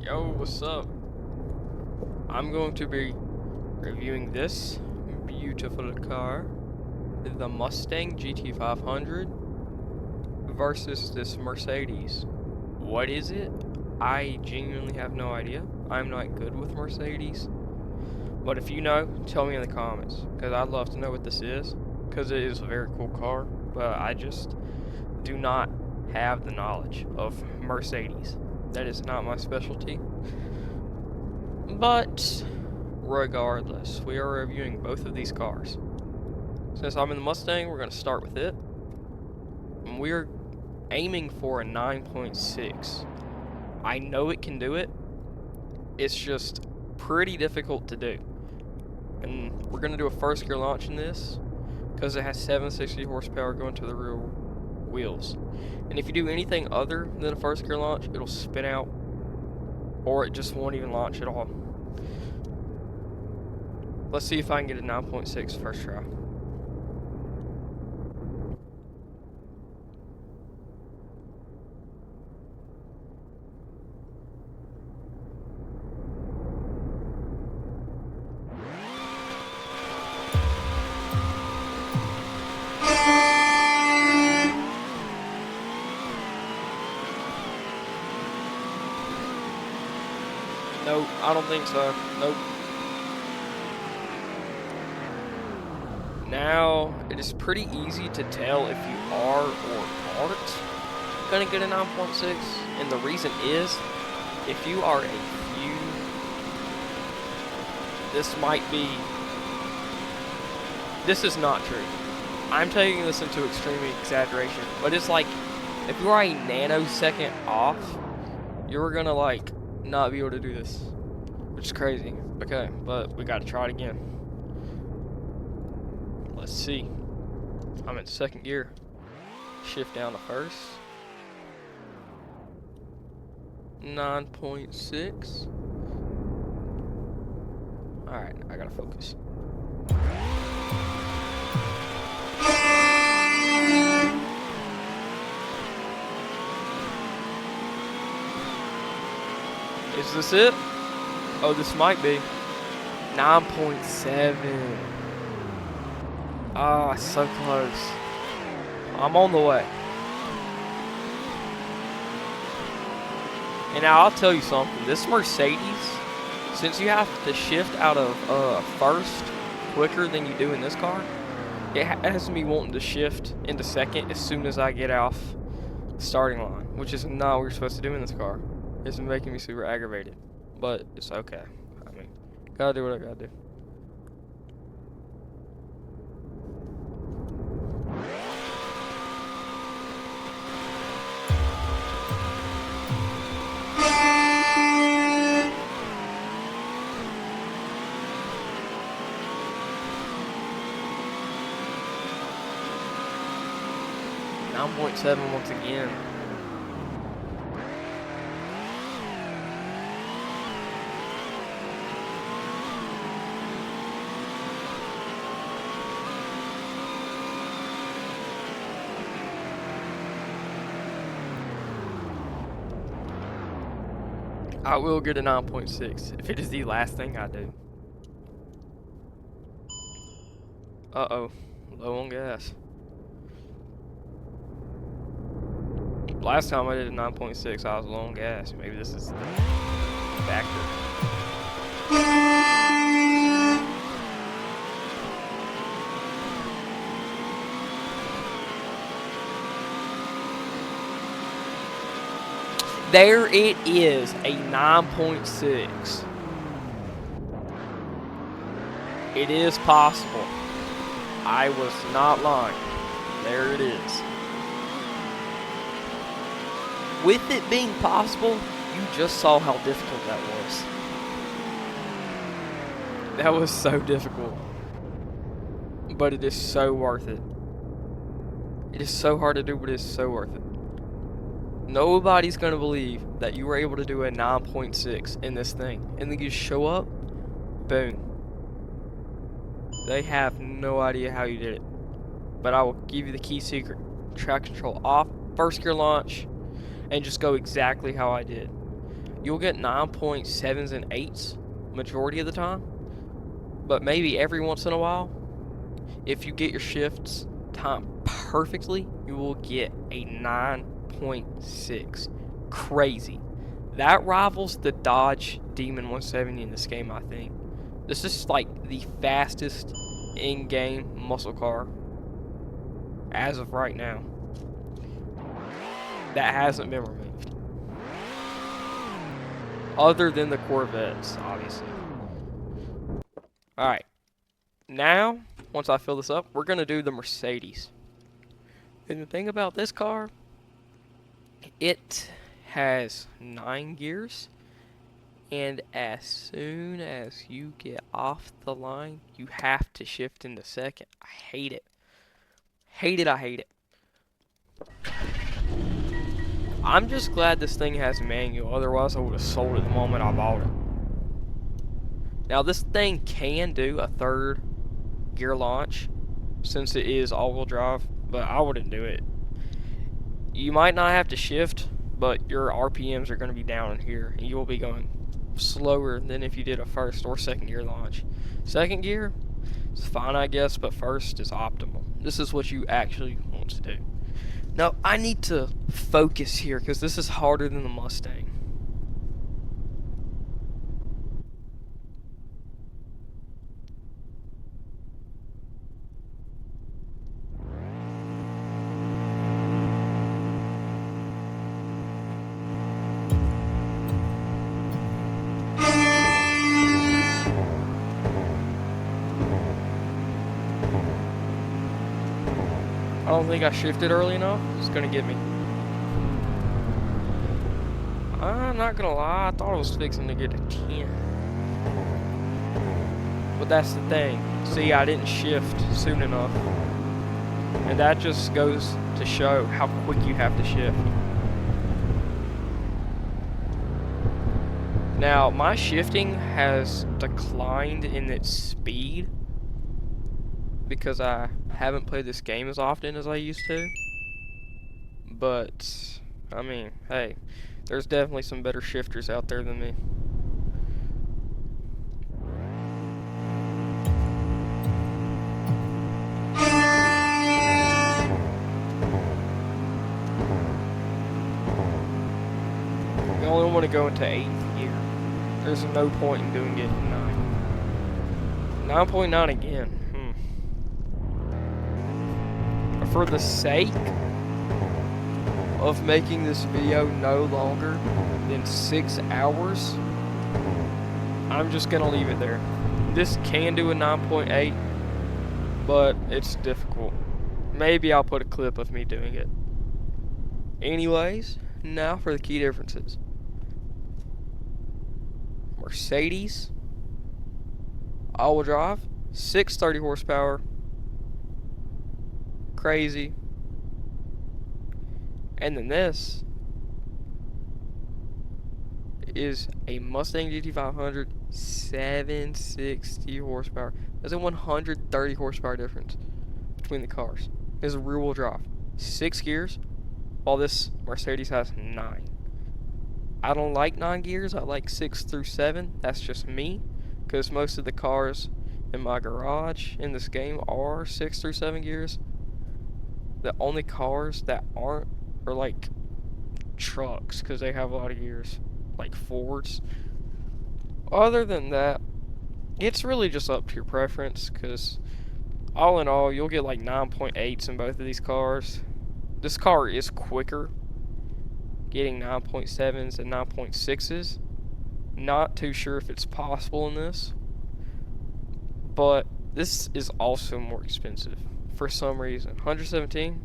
Yo, what's up? I'm going to be reviewing this beautiful car, the Mustang GT500 versus this Mercedes. What is it? I genuinely have no idea. I'm not good with Mercedes. But if you know, tell me in the comments, because I'd love to know what this is, because it is a very cool car, but I just do not have the knowledge of Mercedes. That is not my specialty. But regardless, we are reviewing both of these cars. Since I'm in the Mustang, we're going to start with it. And we're aiming for a 9.6. I know it can do it. It's just pretty difficult to do. And we're going to do a first gear launch in this because it has 760 horsepower going to the rear wheels. And if you do anything other than a first gear launch, it'll spin out or it just won't even launch at all. Let's see if I can get a 9.6 first try. Nope, I don't think so. Nope. Now, it is pretty easy to tell if you are or aren't gonna get a 9.6, and the reason is, if you are a few, this is not true. I'm taking this into extreme exaggeration, but it's like, if you are a nanosecond off, you're gonna like, not be able to do this, which is crazy. Okay, but we gotta try it again. Let's see. I'm in second gear. Shift down to first. 9.6. Alright, I gotta focus. Is this it? Oh, this might be. 9.7. Ah, so close. I'm on the way. And now I'll tell you something. This Mercedes, since you have to shift out of first quicker than you do in this car, it has me wanting to shift into second as soon as I get off the starting line, which is not what you're supposed to do in this car. It's making me super aggravated, but it's okay. I mean, gotta do what I gotta do. I'm 9.7 once again. I will get a 9.6 if it is the last thing I do. Uh-oh, low on gas. Last time I did a 9.6, I was low on gas. Maybe this is the factor. There it is, a 9.6. It is possible. I was not lying. There it is. With it being possible, you just saw how difficult that was. That was so difficult. But it is so worth it. It is so hard to do, but it is so worth it. Nobody's going to believe that you were able to do a 9.6 in this thing. And then you show up, boom. They have no idea how you did it. But I will give you the key secret. Traction control off, first gear launch, and just go exactly how I did. you'll get 9.7s and 8s majority of the time, but maybe every once in a while, if you get your shifts timed perfectly, you will get a 9.6. Crazy. That rivals the Dodge Demon 170 in this game, I think. This is like the fastest in-game muscle car as of right now that hasn't been removed. Other than the Corvettes, obviously. Alright. Now, once I fill this up, we're going to do the Mercedes. And the thing about this car, it has 9 gears. And as soon as you get off the line, you have to shift into second. I hate it. Hate it, I hate it. I'm just glad this thing has manual, otherwise I would have sold it the moment I bought it. Now this thing can do a 3rd gear launch, since it is all-wheel drive, but I wouldn't do it. You might not have to shift, but your RPMs are going to be down in here, and you'll be going slower than if you did a 1st or 2nd gear launch. 2nd gear is fine, I guess, but 1st is optimal. This is what you actually want to do. Now, I need to focus here, because this is harder than the Mustang. I don't think I shifted early enough. It's gonna get me. I'm not gonna lie, I thought I was fixing to get a 10. But that's the thing. See, I didn't shift soon enough. And that just goes to show how quick you have to shift. Now, my shifting has declined in its speed because I haven't played this game as often as I used to. But, I mean, hey, there's definitely some better shifters out there than me. You only want to go into 8th gear. There's no point in doing it in 9. 9.9 again. For the sake of making this video no longer than 6 hours, I'm just gonna leave it there. This can do a 9.8, but it's difficult. Maybe I'll put a clip of me doing it. Anyways, now for the key differences. Mercedes, all-wheel drive, 630 horsepower, crazy. And then this is a Mustang GT500, 760 horsepower. There's a 130 horsepower difference between the cars. It's a rear-wheel drive, 6 gears, while this Mercedes has 9. I don't like 9 gears. I like 6 through 7. That's just me, because most of the cars in my garage in this game are 6 through 7 gears. The only cars that aren't are like trucks, because they have a lot of gears, like Fords. Other than that, it's really just up to your preference, because all in all, you'll get like 9.8s in both of these cars. This car is quicker, getting 9.7s and 9.6s. Not too sure if it's possible in this, but this is also more expensive for some reason. 117,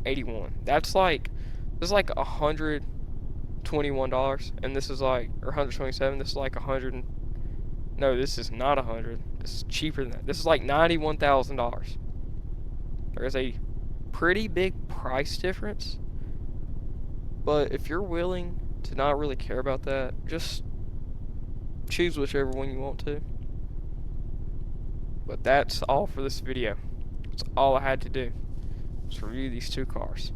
81. That's like, this is like $121, and this is like, or 127. This is like 100. No, this is not 100. This is cheaper than that. This is like $91,000. There's a pretty big price difference, but if you're willing to not really care about that, just choose whichever one you want to. But that's all for this video. That's all I had to do, was review these two cars.